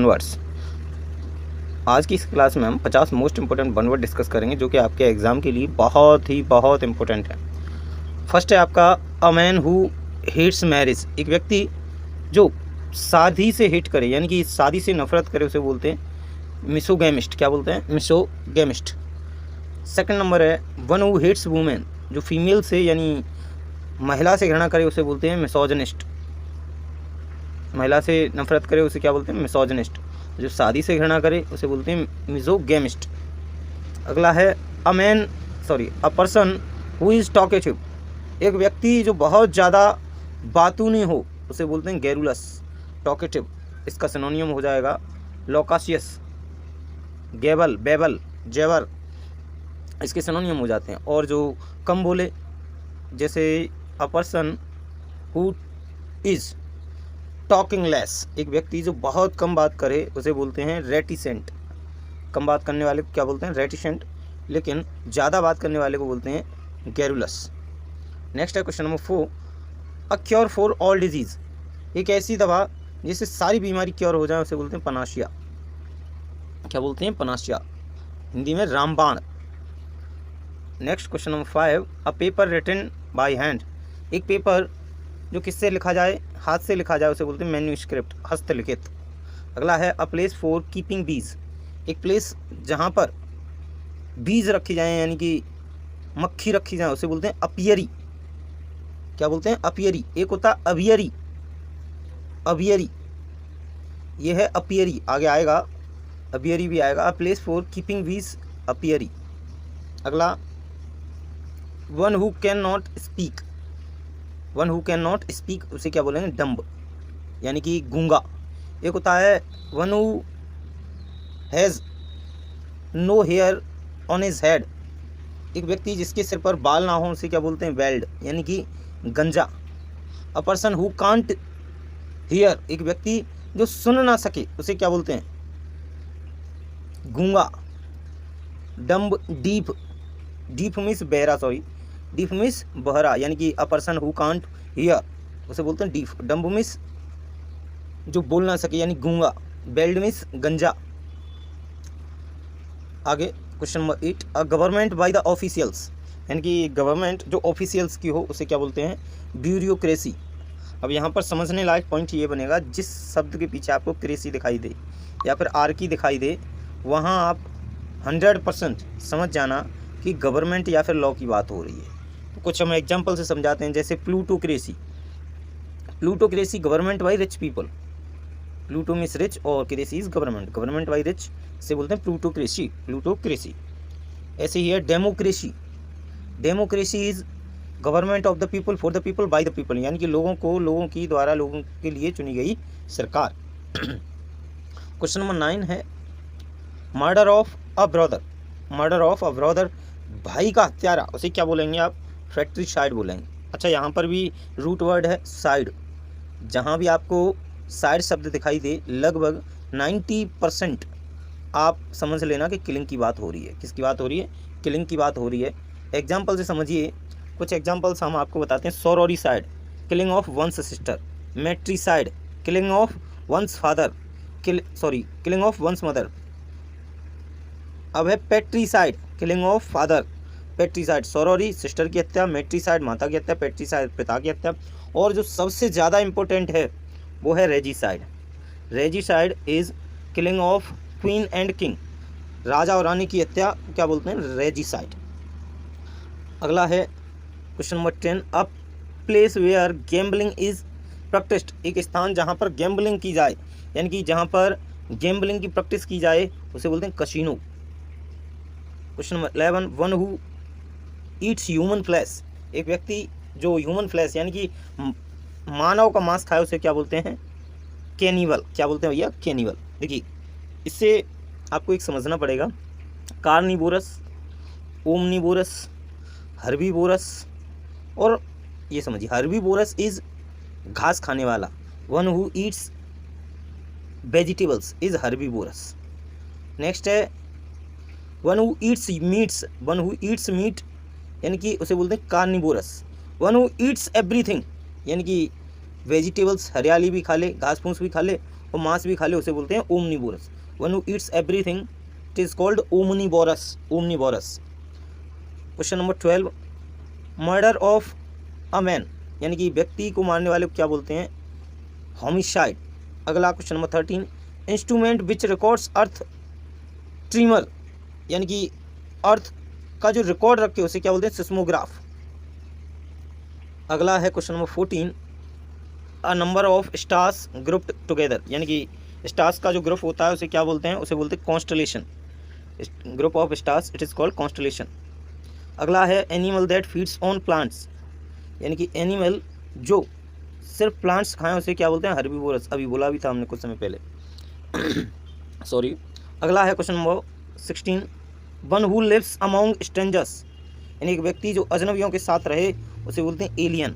Words. आज की इस क्लास में हम 50 most important one word discuss करेंगे जो कि आपके एग्ज़ाम के लिए बहुत इंपॉर्टेंट है। फर्स्ट है आपका a man who hates marriage. एक व्यक्ति जो शादी से हेट करे यानी कि शादी से नफरत करे उसे बोलते हैं मिसोगैमिस्ट। क्या बोलते हैं? मिसोगैमिस्ट। सेकंड नंबर है वन हु हेट्स वुमेन। जो फीमेल से यानी महिला से घृणा करे उसे बोलते हैं मिसोजिनिस्ट। महिला से नफरत करे उसे क्या बोलते हैं? मिसोजिनिस्ट। जो शादी से घृणा करे उसे बोलते हैं मिसोगैमिस्ट। अगला है a person who is talkative. एक व्यक्ति जो बहुत ज़्यादा बातूनी हो उसे बोलते हैं गैरुलस। टॉकेटिव इसका सिनोनियम हो जाएगा लोकासियस, गेबल, बेबल, जेवर, इसके सिनोनियम हो जाते हैं। और जो कम बोले जैसे a person who is talking less. एक व्यक्ति जो बहुत कम बात करे उसे बोलते हैं रेटिसेंट। कम बात करने वाले को क्या बोलते हैं? रेटिसेंट। लेकिन ज़्यादा बात करने वाले को बोलते हैं गैरुलस। नेक्स्ट है question number 4 a cure for all disease. एक ऐसी दवा जिससे सारी बीमारी क्योर हो जाए उसे बोलते हैं पनाशिया। क्या बोलते हैं? पनाशिया। हिंदी में रामबाण। Next question number 5 a paper written by hand. एक पेपर जो किससे लिखा जाए? हाथ से लिखा जाए उसे बोलते हैं मैन्यूस्क्रिप्ट, हस्तलिखित। अगला है अ प्लेस फॉर कीपिंग बीज। एक प्लेस जहाँ पर बीज रखी जाए यानी कि मक्खी रखी जाए उसे बोलते हैं अपियरी। क्या बोलते हैं? अपियरी। एक होता है अवियरी, अवियरी, ये है अपियरी। आगे आएगा अवियरी भी आएगा। अ प्लेस फॉर कीपिंग बीज, अपियरी। अगला one who can not speak. One who can not speak उसे क्या बोलेंगे? डम्ब यानी कि गूंगा। एक होता है one who has no hair on his head. एक व्यक्ति जिसके सिर पर बाल ना हो उसे क्या बोलते हैं? बेल्ड यानी कि गंजा। A person who can't hear. एक व्यक्ति जो सुन ना सके उसे क्या बोलते हैं? गूंगा। Dumb, deaf. डीफ मीन्स बहरा, डीफ मीन्स बहरा यानी कि a person who can't hear उसे बोलते हैं डीफ। डम्ब मीन्स जो बोल ना सके यानी गूंगा। बेल्ड मीन्स गंजा। आगे question number 8 a government by the officials. यानी कि गवर्नमेंट जो ऑफिशियल्स की हो उसे क्या बोलते हैं? ब्यूरोक्रेसी। अब यहाँ पर समझने लायक पॉइंट ये बनेगा, जिस शब्द के पीछे आपको क्रेसी दिखाई दे या फिर आर की दिखाई दे वहाँ आप 100% समझ जाना कि गवर्नमेंट या फिर लॉ की बात हो रही है। तो कुछ हम एग्जांपल से समझाते हैं, जैसे plutocracy. Plutocracy government by rich people. Pluto means rich और cracy is government. Government by rich से बोलते हैं प्लूटोक्रेसी, प्लूटोक्रेसी। ऐसे ही है democracy. Democracy is government of the people for the people by the people, यानी कि लोगों के द्वारा लोगों के लिए चुनी गई सरकार। क्वेश्चन नंबर 9 है murder of a brother. Murder of a brother, भाई का हत्यारा, उसे क्या बोलेंगे आप? फ्रैक्ट्रीसाइड बोलेंगे। अच्छा, यहाँ पर भी रूट वर्ड है साइड। जहाँ भी आपको साइड शब्द दिखाई दे लगभग 90% आप समझ लेना कि किलिंग की बात हो रही है। किसकी बात हो रही है? किलिंग की बात हो रही है। एग्जाम्पल से समझिए, कुछ एग्जाम्पल्स हम आपको बताते हैं। Sororicide, killing of one's sister. Matricide, killing of one's father, killing of one's mother. अब है patricide, killing of father. Patricide sorori sister की हत्या, मैट्रीसाइड माता की हत्या, पेट्रीसाइड पिता की हत्या। और जो सबसे ज़्यादा इंपॉर्टेंट है वो है regicide. Regicide is killing of queen and king. राजा और रानी की हत्या क्या बोलते हैं? रेजिसाइड। अगला है question number 10 a place where gambling is practised. एक स्थान जहाँ पर गैम्बलिंग की जाए यानी कि जहाँ पर गैम्बलिंग की प्रैक्टिस की जाए उसे बोलते हैं casino. Question number 11 one who Yeats human flesh. एक व्यक्ति जो ह्यूमन फ्लैश यानी कि मानव का मांस खाए उसे क्या बोलते हैं? कैनिबल। क्या बोलते हैं भैया? कैनिबल। देखिए, इससे आपको एक समझना पड़ेगा, कार्निवोरस, ओमनिवोरस, हर्बीवोरस। और ये समझिए, हर्बीवोरस इज घास खाने वाला। One who eats vegetables is herbivorous. Next है one who eats meats. One who eats meat यानी कि उसे बोलते हैं carnivorous. One who eats everything यानी कि वेजिटेबल्स, हरियाली भी खा ले, घास फूस भी खा ले और मांस भी खा ले उसे बोलते हैं omnivorous. One who eats everything it is called omnivorous, omnivorous. Question number 12, murder of a man यानी कि व्यक्ति को मारने वाले को क्या बोलते हैं? होमिसाइड। अगला question number 13, instrument which records earth trimmer यानी कि अर्थ का जो रिकॉर्ड रखे उसे क्या बोलते हैं? सिस्मोग्राफ। अगला है question number 14, a number of stars grouped together यानी कि स्टार्स का जो ग्रुप होता है उसे क्या बोलते हैं? उसे बोलते हैं constellation. Group of stars it is called constellation. अगला है animal that feeds on plants यानी कि एनिमल जो सिर्फ प्लांट्स खाएं उसे क्या बोलते हैं? हर्बीवोरस। अभी बोला भी था हमने कुछ समय पहले सॉरी। अगला है question number 16, one who lives among strangers यानी एक व्यक्ति जो अजनबियों के साथ रहे उसे बोलते हैं एलियन।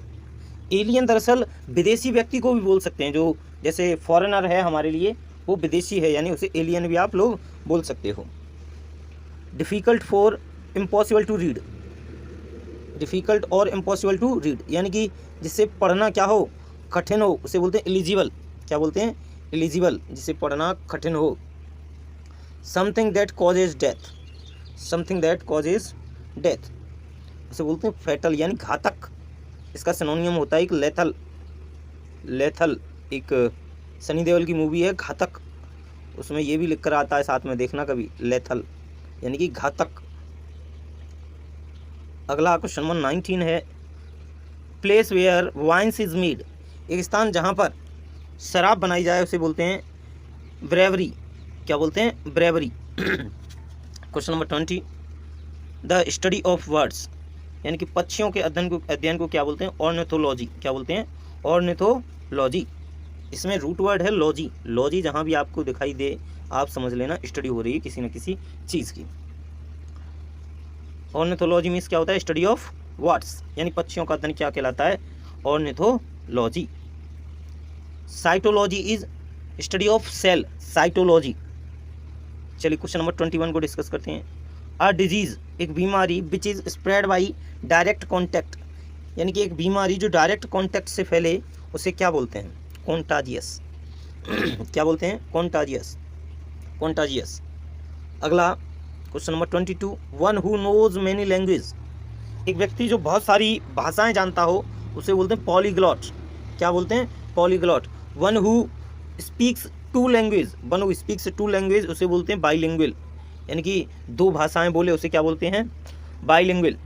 एलियन दरअसल विदेशी व्यक्ति को भी बोल सकते हैं, जो जैसे फॉरेनर है हमारे लिए वो विदेशी है यानी उसे एलियन भी आप लोग बोल सकते हो। Difficult for impossible to read, difficult और इम्पॉसिबल टू रीड यानी कि जिससे पढ़ना क्या हो? कठिन हो उसे बोलते हैं एलिजिबल। क्या बोलते हैं? एलिजिबल, जिसे पढ़ना कठिन हो। Something that causes death, something that causes death उसे बोलते हैं फैटल यानी घातक। इसका सिनोनियम होता है एक लेथल। लेथल एक सनी देओल की मूवी है घातक, उसमें ये भी लिख कर आता है साथ में, देखना कभी, लेथल यानी कि घातक। अगला क्वेश्चन नंबर 19 है, place where wines is made एक स्थान जहाँ पर शराब बनाई जाए उसे बोलते हैं ब्रेवरी। क्या बोलते हैं? Bravery. Question number 20, the study of birds यानी कि पक्षियों के अध्ययन को क्या बोलते हैं? ऑर्निथोलॉजी। क्या बोलते हैं? ऑर्निथोलॉजी। इसमें रूट वर्ड है लॉजी। लॉजी जहाँ भी आपको दिखाई दे आप समझ लेना स्टडी हो रही है किसी न किसी चीज़ की। ऑर्निथोलॉजी मीन्स क्या होता है? स्टडी ऑफ बर्ड्स यानी पक्षियों का अध्ययन क्या कहलाता है? Ornithology. Cytology is study of cell, cytology. चलिए क्वेश्चन नंबर 21 को डिस्कस करते हैं। अ डिजीज़ एक बीमारी which is spread by direct contact यानी कि एक बीमारी जो डायरेक्ट कॉन्टैक्ट से फैले उसे क्या बोलते हैं? कॉन्टाजियस। क्या बोलते हैं? Contagious, contagious. अगला question number 22, one who knows many language एक व्यक्ति जो बहुत सारी भाषाएं जानता हो उसे बोलते हैं पॉलीग्लॉट। क्या बोलते हैं? Polyglot. One who speaks two language, one who speaks two language उसे बोलते हैं बाईलिंगुअल यानी कि दो भाषाएं बोले उसे क्या बोलते हैं? Bilingual.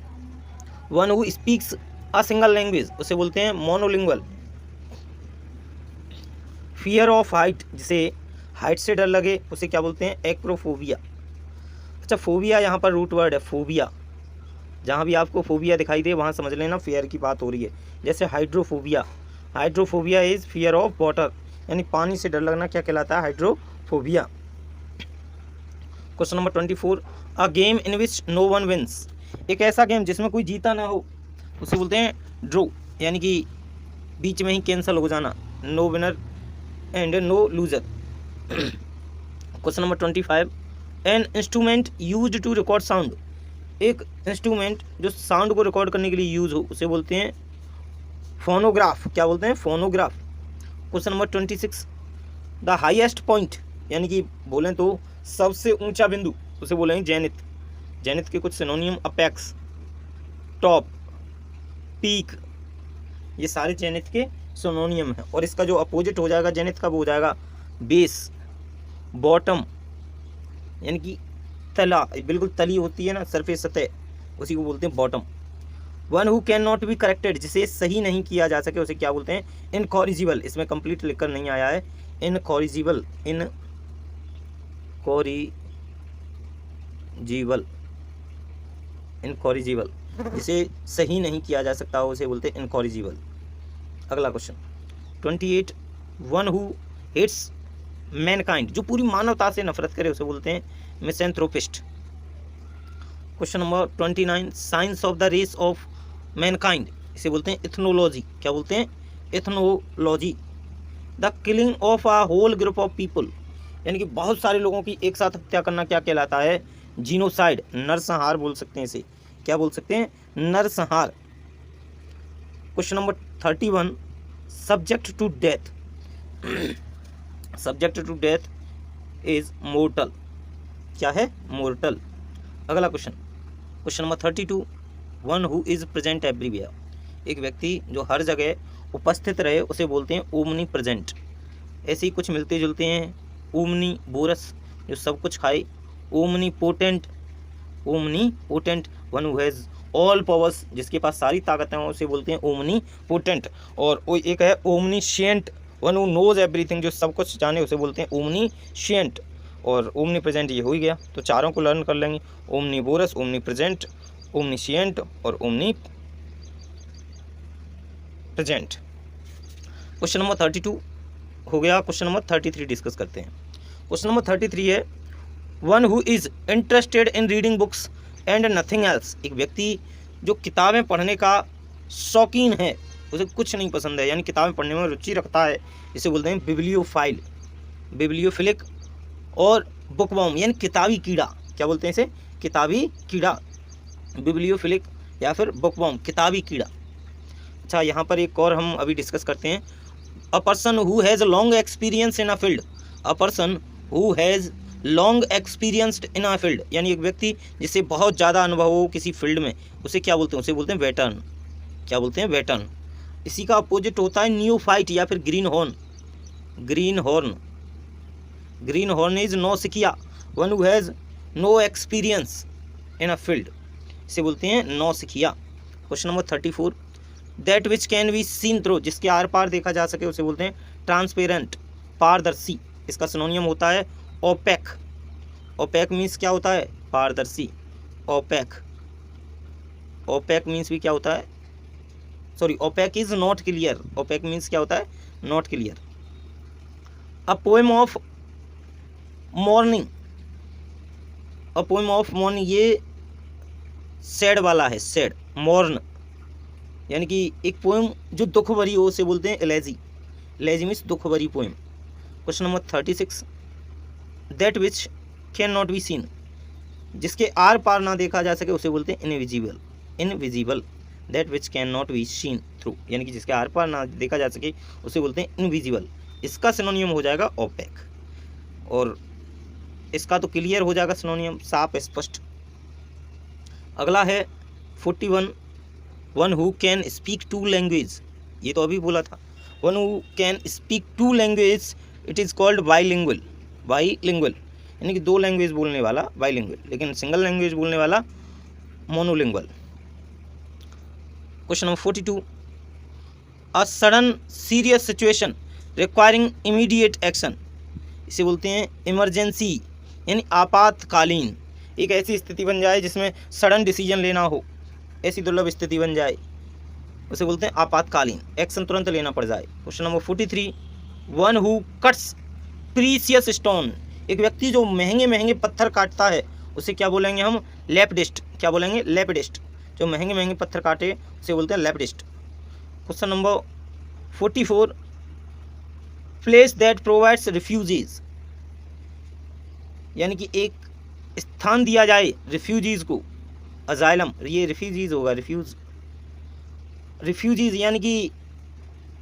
One who speaks a single language उसे बोलते हैं मोनोलिंगुअल। फियर ऑफ हाइट जिसे हाइट से डर लगे उसे क्या बोलते हैं? एक्रोफोबिया। अच्छा, फोबिया यहाँ पर रूट वर्ड है, फोबिया। जहाँ भी आपको फोबिया दिखाई दे वहाँ समझ लेना फियर की बात हो रही है। जैसे hydrophobia, hydrophobia is fear of water यानी पानी से डर लगना क्या कहलाता है? Hydrophobia. Question number 24, a game in which no one wins एक ऐसा गेम जिसमें कोई जीता ना हो उसे बोलते हैं ड्रॉ यानी कि बीच में ही कैंसिल हो जाना, no winner and no loser. Question number 25, an instrument used to record sound एक इंस्ट्रूमेंट जो साउंड को रिकॉर्ड करने के लिए यूज़ हो उसे बोलते हैं फोनोग्राफ। क्या बोलते हैं? Phonograph. Question number 26, the highest point यानी कि बोलें तो सबसे ऊंचा बिंदु उसे बोलेंगे जेनिथ। जेनिथ के कुछ सिनोनियम अपेक्स, टॉप, पीक, ये सारे जेनिथ के सिनोनियम हैं। और इसका जो अपोजिट हो जाएगा जेनिथ का वो हो जाएगा बेस, बॉटम यानी कि तला, बिल्कुल तली होती है ना सरफेस सतह, उसी को बोलते हैं bottom. One who can not be corrected जिसे सही नहीं किया जा सके उसे क्या बोलते हैं? इनकॉरिजिबल। इसमें कंप्लीट लिखकर नहीं आया है, इनकॉरिजिबल, इनकॉरिजिबल, इनकॉरिजिबल जिसे सही नहीं किया जा सकता उसे बोलते हैं इनकॉरिजिबल। अगला question 28, one who hates mankind जो पूरी मानवता से नफरत करे उसे बोलते हैं misanthropist. Question number 29, science of the race of mankind इसे बोलते हैं इथनोलॉजी। क्या बोलते हैं? Ethnology. The killing of a whole group of people यानी कि बहुत सारे लोगों की एक साथ हत्या करना क्या कहलाता है? जीनोसाइड, नरसंहार बोल सकते हैं इसे। क्या बोल सकते हैं? नरसंहार। Question number 31, subject to death subject to death is mortal, क्या है? मोर्टल। अगला question number 32, one who is present everywhere, एक व्यक्ति जो हर जगह उपस्थित रहे उसे बोलते हैं ओमनी प्रेजेंट। ऐसे ही कुछ मिलते जुलते हैं, ओमनी बोरस जो सब कुछ खाए, omni potent, one who has all powers जिसके पास सारी ताकतें हैं उसे बोलते हैं ओमनी पोटेंट। और वो एक है ओमनीशिएंट, वन हु नोज एवरीथिंग जो सब कुछ जाने उसे बोलते हैं ओमनीशिएंट। और ओमनी प्रेजेंट ये हो ही गया, तो चारों को लर्न कर लेंगे, ओमनी बोरस, ओमनी प्रेजेंट, ओमनीशिएंट और ओमनी प्रेजेंट। क्वेश्चन नंबर 32 हो गया। क्वेश्चन नंबर 33 डिस्कस करते हैं। क्वेश्चन नंबर 33 है, one who is interested in reading books and nothing else, एक व्यक्ति जो किताबें पढ़ने का शौकीन है, उसे कुछ नहीं पसंद है, यानी किताबें पढ़ने में रुचि रखता है, इसे बोलते हैं बिब्लियोफाइल, बिब्लियोफिलिक। और बुकवर्म यानी किताबी कीड़ा, क्या बोलते हैं इसे? किताबी कीड़ा, बिब्लियोफिलिक या फिर बुकवर्म, किताबी कीड़ा। अच्छा, यहाँ पर एक और हम अभी डिस्कस करते हैं, a person who has long experience in a field, a person who has long experienced in a field, यानी एक व्यक्ति जिससे बहुत ज़्यादा अनुभव हो किसी फील्ड में, उसे क्या बोलते हैं? उसे बोलते हैं वेटर्न, क्या बोलते हैं? वेटर्न। इसी का अपोजिट होता है न्यूफाइट या फिर green horn, green horn, green horn is नौसिखिया, one who has no experience in a field, इसे बोलते हैं नौसिखिया। Question number 34, that which can be seen through, जिसके आर पार देखा जा सके उसे बोलते हैं ट्रांसपेरेंट, पारदर्शी। इसका सिनोनियम होता है ओपेक, ओपेक मीन्स क्या होता है? पारदर्शी, ओपेक, ओपेक मीन्स भी क्या होता है? Sorry, opaque is not clear, opaque means क्या होता है? Not clear. A poem of mourning, a poem of mourning ये सैड वाला है, सैड, मॉर्न यानी कि एक पोएम जो दुख भरी हो उसे बोलते हैं एलेजी, एलेजी मीन्स दुख भरी poem. Question number 36, that which can not be seen, जिसके आर पार ना देखा जा सके उसे बोलते हैं invisible, invisible, that which can not be seen through, यानी कि जिसके आर पार ना देखा जा सके उसे बोलते हैं इनविजिबल। इसका सिनोनियम हो जाएगा ओपेक, और इसका तो क्लियर हो जाएगा सिनोनियम, साफ स्पष्ट। अगला है 41, one who can speak two language, ये तो अभी बोला था, one who can speak two language it is called bilingual, bilingual यानी कि दो लैंग्वेज बोलने वाला बाईलिंगुअल, लेकिन सिंगल लैंग्वेज बोलने वाला monolingual. Question number 42, a sudden serious situation requiring immediate action, इसे बोलते हैं इमरजेंसी यानी आपातकालीन, एक ऐसी स्थिति बन जाए जिसमें सडन डिसीजन लेना हो, ऐसी दुर्लभ स्थिति बन जाए उसे बोलते हैं आपातकालीन, एक्शन तुरंत लेना पड़ जाए। Question number 43, one who cuts precious stone, एक व्यक्ति जो महंगे महंगे पत्थर काटता है उसे क्या बोलेंगे हम? लेपिडिस्ट, क्या बोलेंगे? लेपिडिस्ट, जो महंगे महंगे पत्थर काटे उसे बोलते हैं lapidist. Question number 44, place that provides refugees, यानी कि एक स्थान दिया जाए रिफ्यूजीज को, अजाइलम, ये रिफ्यूजीज होगा, रिफ्यूजीज यानी कि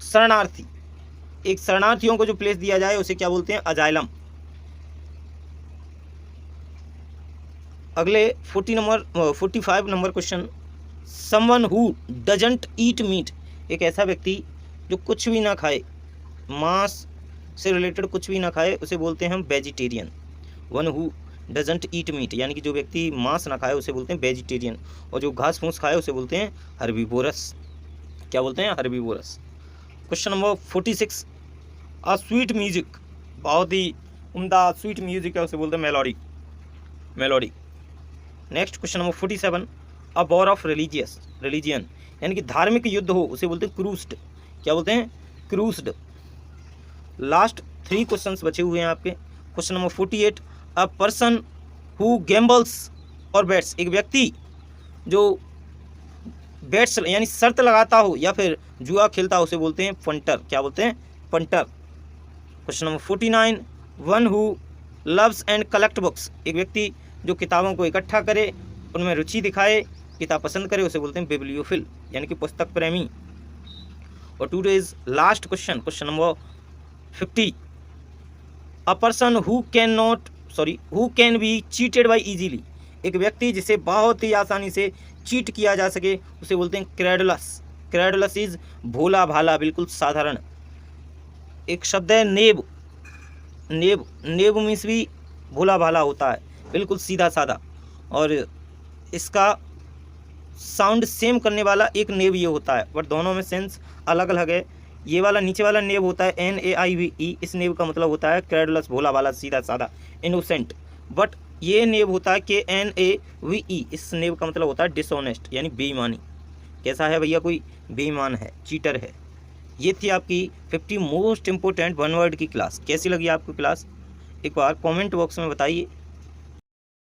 शरणार्थी, एक शरणार्थियों को जो प्लेस दिया जाए उसे क्या बोलते हैं? अजाइलम। अगले 45 number question, someone who doesn't eat meat, एक ऐसा व्यक्ति जो कुछ भी ना खाए, मांस से रिलेटेड कुछ भी ना खाए उसे बोलते हैं हम vegetarian, one who doesn't eat meat यानी कि जो व्यक्ति मांस ना खाए उसे बोलते हैं वेजिटेरियन, और जो घास फूस खाए उसे बोलते हैं हर्बीवोरस, क्या बोलते हैं? Herbivorous. Question number 46, a sweet music, बहुत ही उम्दा स्वीट म्यूजिक है उसे बोलते हैं melody, melody. Next question number 47, a war of religion यानी कि धार्मिक युद्ध हो उसे बोलते हैं क्रूस्ड, क्या बोलते हैं? क्रूस्ड। लास्ट 3 क्वेश्चंस बचे हुए हैं आपके। Question number 48, a person who gambles और बेट्स, एक व्यक्ति जो बेट्स यानी शर्त लगाता हो या फिर जुआ खेलता हो उसे बोलते हैं पंटर, क्या बोलते हैं? Punter. Question number 49, one who loves and collect books, एक व्यक्ति जो किताबों को इकट्ठा करे, उनमें रुचि दिखाए, किताब पसंद करे उसे बोलते हैं बिब्लियोफिल यानी कि पुस्तक प्रेमी। और today's last question, question number 50, a person who can be cheated by easily, एक व्यक्ति जिसे बहुत ही आसानी से चीट किया जा सके उसे बोलते हैं क्रेडुलस। क्रेडुलस इज भोला भाला, बिल्कुल साधारण। एक शब्द है नेब। नेब मीन्स भी भोला भाला होता है, बिल्कुल सीधा साधा, और इसका साउंड सेम करने वाला एक नेब ये होता है, बट दोनों में सेंस अलग अलग है। ये वाला नीचे वाला नेब होता है NAIVE, इस नेब का मतलब होता है क्रेडुलस, भोला भाला, सीधा साधा, इनोसेंट। बट ये नेब होता है KNAVE, इस नेब का मतलब होता है डिसऑनेस्ट, यानी बेईमानी। कैसा है भैया, कोई बेईमान है, चीटर है। ये थी आपकी 50 मोस्ट इंपॉर्टेंट वन वर्ड की क्लास। कैसी लगी आपको क्लास, एक बार कमेंट बॉक्स में बताइए।